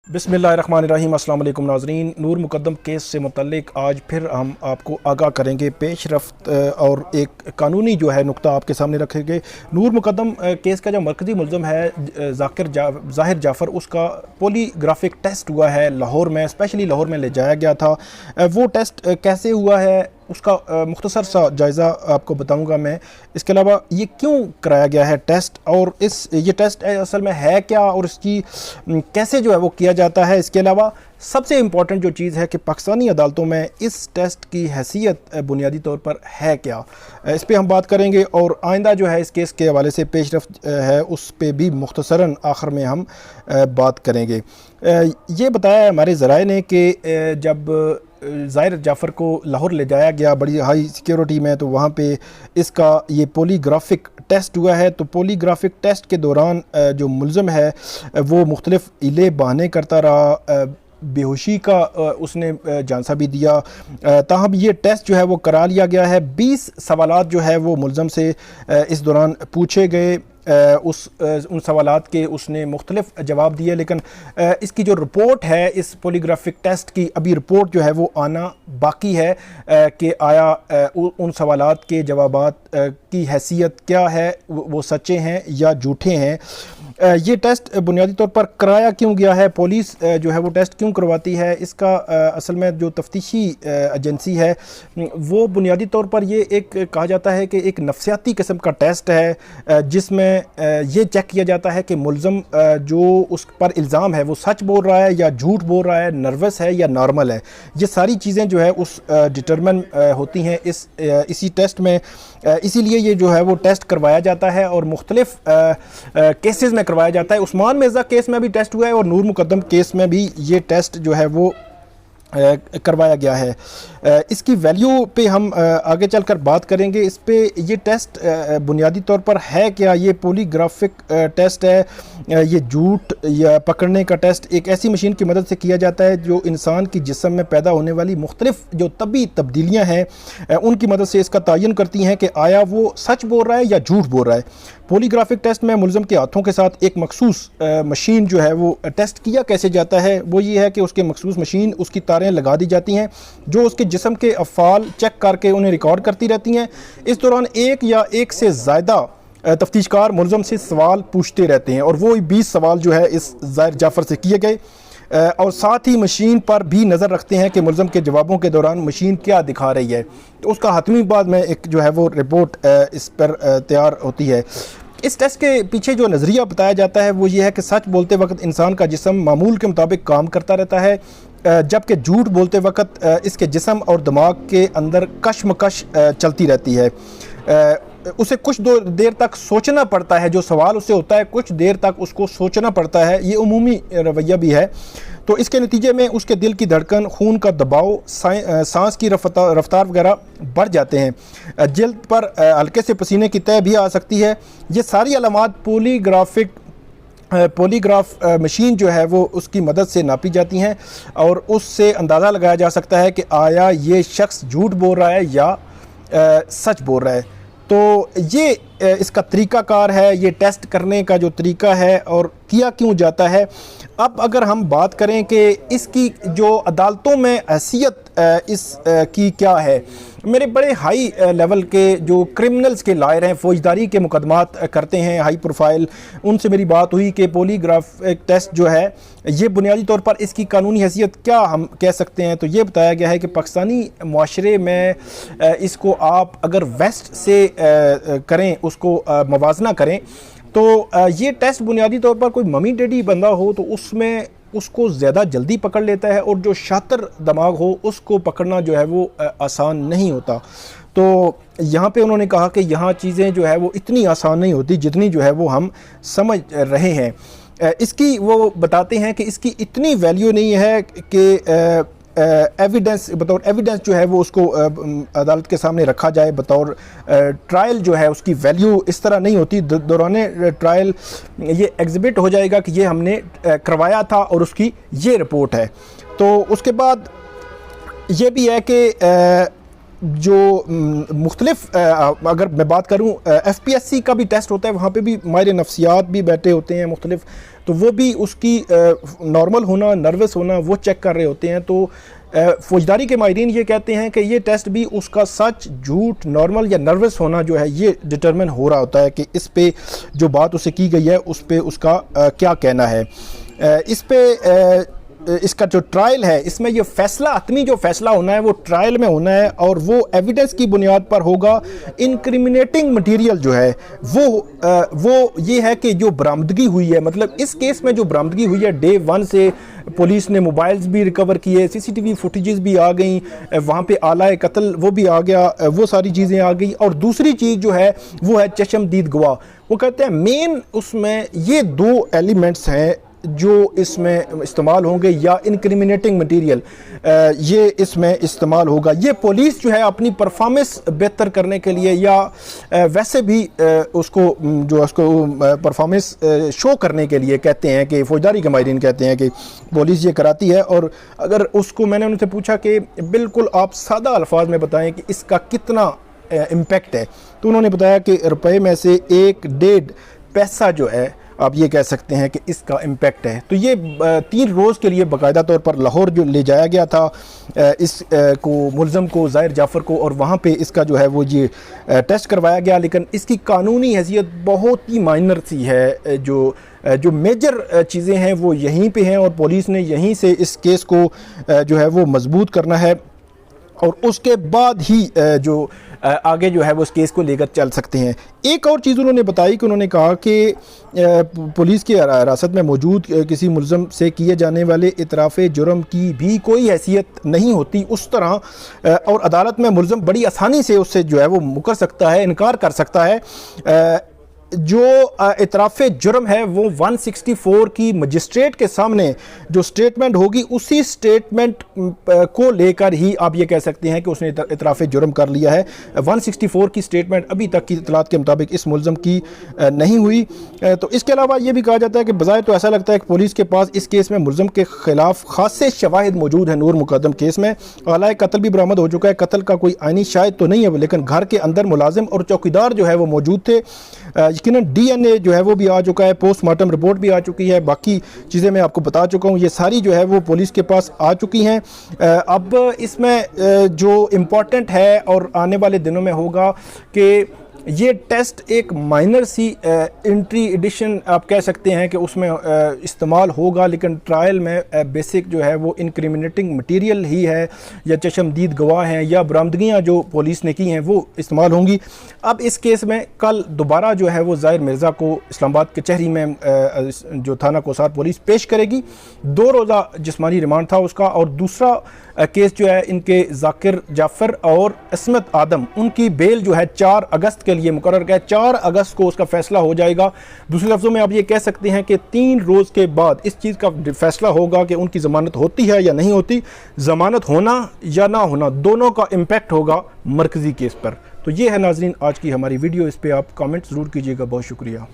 बिस्मिल्लाहिर्रहमानिर्रहीम। अस्सलाम वालेकुम नाज़रीन। नूर मुक़द्दम केस से मुतल्लिक आज फिर हम आपको आगाह करेंगे, पेश रफ्त और एक कानूनी जो है नुक्ता आपके सामने रखेंगे। नूर मुक़द्दम केस का जो मरकज़ी मुल्ज़म है ज़ाहिर जाफ़र, उसका पॉलीग्राफिक टेस्ट हुआ है लाहौर में, स्पेशली लाहौर में ले जाया गया था। वो टेस्ट कैसे हुआ है उसका मुख्तसर सा जायज़ा आपको बताऊंगा मैं। इसके अलावा ये क्यों कराया गया है टेस्ट, और ये टेस्ट असल में है क्या और इसकी कैसे जो है वो किया जाता है। इसके अलावा सबसे इम्पॉर्टेंट जो चीज़ है कि पाकिस्तानी अदालतों में इस टेस्ट की हैसियत बुनियादी तौर पर है क्या, इस पर हम बात करेंगे। और आइंदा जो है इस केस के हवाले से पेश रफ्त है उस पर भी मुख्तसरन आखिर में हम बात करेंगे। ये बताया है हमारे ज़राए ने कि जब ज़ाहिर जाफ़र को लाहौर ले जाया गया बड़ी हाई सिक्योरिटी में, तो वहाँ पे इसका ये पॉलीग्राफिक टेस्ट हुआ है। तो पॉलीग्राफिक टेस्ट के दौरान जो मुल्ज़म है वो मुख्तलिफ़ इले बहाने करता रहा, बेहोशी का उसने झांसा भी दिया। ताहम ये टेस्ट जो है वो करा लिया गया है। 20 सवालात जो है वो मुल्ज़म से इस दौरान पूछे गए। उन सवालात के उसने मुख्तलिफ जवाब दिए, लेकिन इसकी जो रिपोर्ट है इस पॉलीग्राफिक टेस्ट की, अभी रिपोर्ट जो है वो आना बाकी है कि आया उन सवालात के जवाबात की हैसियत क्या है, वो सच्चे हैं या झूठे हैं। ये टेस्ट बुनियादी तौर पर कराया क्यों गया है, पुलिस जो है वो टेस्ट क्यों करवाती है, इसका असल में जो तफ्तीशी एजेंसी है वो बुनियादी तौर पर ये एक कहा जाता है कि एक नफ्सियाती किस्म का टेस्ट है, जिसमें ये चेक किया जाता है कि मुल्ज़म जो उस पर इल्ज़ाम है वो सच बोल रहा है या झूठ बोल रहा है, नर्वस है या नॉर्मल है। ये सारी चीज़ें जो है उस डिटरमिन होती हैं इसी टेस्ट में। इसीलिए ये जो है वो टेस्ट करवाया जाता है और मुख्तलिफ केसेस में करवाया जाता है। उस्मान मिर्ज़ा केस में भी टेस्ट हुआ है और नूर मुक़द्दम केस में भी ये टेस्ट जो है वो करवाया गया है। इसकी वैल्यू पे हम आगे चलकर बात करेंगे। इस पे ये टेस्ट बुनियादी तौर पर है क्या, ये पॉलीग्राफिक टेस्ट है, ये झूठ या पकड़ने का टेस्ट एक ऐसी मशीन की मदद से किया जाता है जो इंसान की जिस्म में पैदा होने वाली मुख्तलिफ जो तबी तब्दीलियाँ हैं उनकी मदद से इसका तयन करती हैं कि आया वो सच बोल रहा है या झूठ बोल रहा है। पॉलीग्राफिक टेस्ट में मुल्ज़म के हाथों के साथ एक मखसूस मशीन जो है वो टेस्ट किया कैसे जाता है, वो ये है कि उसके मखसूस मशीन उसकी तारें लगा दी जाती हैं जो उसके जिस्म के अफ़ाल चेक करके उन्हें रिकॉर्ड करती रहती हैं। इस दौरान एक या एक से ज़्यादा तफ्तीशकार मुल्ज़म से सवाल पूछते रहते हैं और वो 20 सवाल जो है इस ज़ाहिर जाफ़र से किए गए और साथ ही मशीन पर भी नज़र रखते हैं कि मुल्ज़म के जवाबों के दौरान मशीन क्या दिखा रही है। तो उसका हतमी बाद में एक जो है वो रिपोर्ट इस पर तैयार होती है। इस टेस्ट के पीछे जो नज़रिया बताया जाता है वो ये है कि सच बोलते वक्त इंसान का जिस्म मामूल के मुताबिक काम करता रहता है, जबकि झूठ बोलते वक्त इसके जिस्म और दिमाग के अंदर कशमकश चलती रहती है। उसे कुछ देर तक सोचना पड़ता है, जो सवाल उससे होता है कुछ देर तक उसको सोचना पड़ता है। ये उमूमी रवैया भी है। तो इसके नतीजे में उसके दिल की धड़कन, खून का दबाव, सांस की रफ्तार वगैरह बढ़ जाते हैं। जल्द पर हल्के से पसीने की तय भी आ सकती है। ये सारी अलामात पॉलीग्राफ मशीन जो है वो उसकी मदद से नापी जाती हैं और उससे अंदाज़ा लगाया जा सकता है कि आया ये शख्स झूठ बोल रहा है या सच बोल रहा है। तो ये इसका तरीक़ाकार है, ये टेस्ट करने का जो तरीका है और किया क्यों जाता है। अब अगर हम बात करें कि इसकी जो अदालतों में हैसियत की क्या है, मेरे बड़े हाई लेवल के जो क्रिमिनल्स के लायर हैं, फ़ौजदारी के मुकदमात करते हैं हाई प्रोफाइल, उनसे मेरी बात हुई कि पॉलीग्राफिक टेस्ट जो है ये बुनियादी तौर पर इसकी कानूनी हैसियत क्या हम कह सकते हैं। तो ये बताया गया है कि पाकिस्तानी माशरे में इसको आप अगर वेस्ट से करें, उसको मवाजना करें, तो ये टेस्ट बुनियादी तौर पर कोई मम्मी डैडी बंदा हो तो उसमें उसको ज़्यादा जल्दी पकड़ लेता है और जो शातिर दिमाग हो उसको पकड़ना जो है वो आसान नहीं होता। तो यहाँ पे उन्होंने कहा कि यहाँ चीज़ें जो है वो इतनी आसान नहीं होती जितनी जो है वो हम समझ रहे हैं। इसकी वो बताते हैं कि इसकी इतनी वैल्यू नहीं है कि एविडेंस बतौर एविडेंस जो है वो उसको अदालत के सामने रखा जाए बतौर ट्रायल जो है उसकी वैल्यू इस तरह नहीं होती। दौराने ट्रायल ये एग्जिबिट हो जाएगा कि ये हमने करवाया था और उसकी ये रिपोर्ट है। तो उसके बाद ये भी है कि जो मुख्तलिफ अगर मैं बात करूं FPSC का भी टेस्ट होता है, वहाँ पे भी माहिर नफ्सियात भी बैठे होते हैं मुख्तलिफ, तो वो भी उसकी नॉर्मल होना, नर्वस होना वो चेक कर रहे होते हैं। तो फौजदारी के माहिरीन ये कहते हैं कि ये टेस्ट भी उसका सच, झूठ, नॉर्मल या नर्वस होना जो है ये डिटरमिन हो रहा होता है कि इस पे जो बात उसे की गई है उस पे उसका क्या कहना है। इस पे इसका जो ट्रायल है, इसमें ये फैसला, हतमी जो फैसला होना है वो ट्रायल में होना है और वो एविडेंस की बुनियाद पर होगा। इनक्रिमिनेटिंग मटेरियल जो है वो ये है कि जो बरामदगी हुई है, मतलब इस केस में जो बरामदगी हुई है डे 1 से पुलिस ने मोबाइल्स भी रिकवर किए, CCTV फुटेजेस भी आ गई, वहाँ पे आला कत्ल वो भी आ गया, वो सारी चीज़ें आ गई। और दूसरी चीज़ जो है वो है चशमदीद गवाह। वो कहते हैं मेन उसमें ये 2 एलिमेंट्स हैं जो इसमें इस्तेमाल होंगे, या इनक्रिमिनेटिंग मटेरियल ये इसमें इस्तेमाल होगा। ये पुलिस जो है अपनी परफॉर्मेंस बेहतर करने के लिए या वैसे भी उसको परफॉर्मेंस शो करने के लिए कहते हैं कि फौजदारी के माहिरीन कहते हैं कि पुलिस ये कराती है। और अगर उसको मैंने उनसे पूछा कि बिल्कुल आप सादा अल्फाज में बताएं कि इसका कितना इम्पेक्ट है, तो उन्होंने बताया कि रुपए में से 1.5 पैसा जो है आप ये कह सकते हैं कि इसका इम्पेक्ट है। तो ये 3 रोज़ के लिए बाकायदा तौर पर लाहौर जो ले जाया गया था इस को मुलज़म को, ज़ाहिर जाफ़र को, और वहाँ पे इसका जो है वो ये टेस्ट करवाया गया। लेकिन इसकी कानूनी हैसियत बहुत ही माइनर सी है। जो मेजर चीज़ें हैं वो यहीं पे हैं और पुलिस ने यहीं से इस केस को जो है वो मज़बूत करना है और उसके बाद ही जो आगे जो है वो उस केस को लेकर चल सकते हैं। एक और चीज़ उन्होंने बताई कि उन्होंने कहा कि पुलिस की हिरासत में मौजूद किसी मुलज़म से किए जाने वाले इतराफ़ जुर्म की भी कोई हैसियत नहीं होती उस तरह, और अदालत में मुलज़म बड़ी आसानी से उससे जो है वो मुकर सकता है, इनकार कर सकता है। जो इतराफ़ जुर्म है वो 164 की मजिस्ट्रेट के सामने जो स्टेटमेंट होगी उसी स्टेटमेंट को लेकर ही आप ये कह सकते हैं कि उसने इतराफ़ जुर्म कर लिया है। 164 की स्टेटमेंट अभी तक की इतलात के मुताबिक इस मुलज़म की नहीं हुई। तो इसके अलावा ये भी कहा जाता है कि बज़ाहिर तो ऐसा लगता है कि पुलिस के पास इस केस में मुलज़म के ख़िलाफ़ खासे शवाहिद मौजूद हैं। नूर मुक़द्दम केस में आला कत्ल भी बरामद हो चुका है। कत्ल का कोई आइनी शाहिद तो नहीं है, लेकिन घर के अंदर मुलाजिम और चौकीदार जो है वो मौजूद थे। यकीनन DNA जो है वो भी आ चुका है, पोस्टमार्टम रिपोर्ट भी आ चुकी है, बाकी चीज़ें मैं आपको बता चुका हूँ, ये सारी जो है वो पुलिस के पास आ चुकी हैं। अब इसमें जो इम्पॉर्टेंट है और आने वाले दिनों में होगा कि ये टेस्ट एक माइनर सी एंट्री एडिशन आप कह सकते हैं कि उसमें इस्तेमाल होगा, लेकिन ट्रायल में बेसिक जो है वो इनक्रिमिनेटिंग मटेरियल ही है या चशमदीद गवाह हैं या बरामदगियाँ जो पुलिस ने की हैं वो इस्तेमाल होंगी। अब इस केस में कल दोबारा जो है वो ज़ाहिर मिर्ज़ा को इस्लामाबाद कचहरी में जो थाना कोसार पुलिस पेश करेगी। 2 रोज़ा जिस्मानी रिमांड था उसका, और दूसरा केस जो है इनके ज़ाकिर, जाफ़र और इसमत आदम, उनकी बेल जो है 4 अगस्त के लिए मुकर्रर है। 4 अगस्त को उसका फ़ैसला हो जाएगा। दूसरे लफ्ज़ों में आप ये कह सकते हैं कि 3 रोज़ के बाद इस चीज़ का फ़ैसला होगा कि उनकी ज़मानत होती है या नहीं होती। ज़मानत होना या ना होना दोनों का इम्पेक्ट होगा मरकज़ी केस पर। तो ये है नाज़रीन आज की हमारी वीडियो, इस पर आप कमेंट ज़रूर कीजिएगा। बहुत शुक्रिया।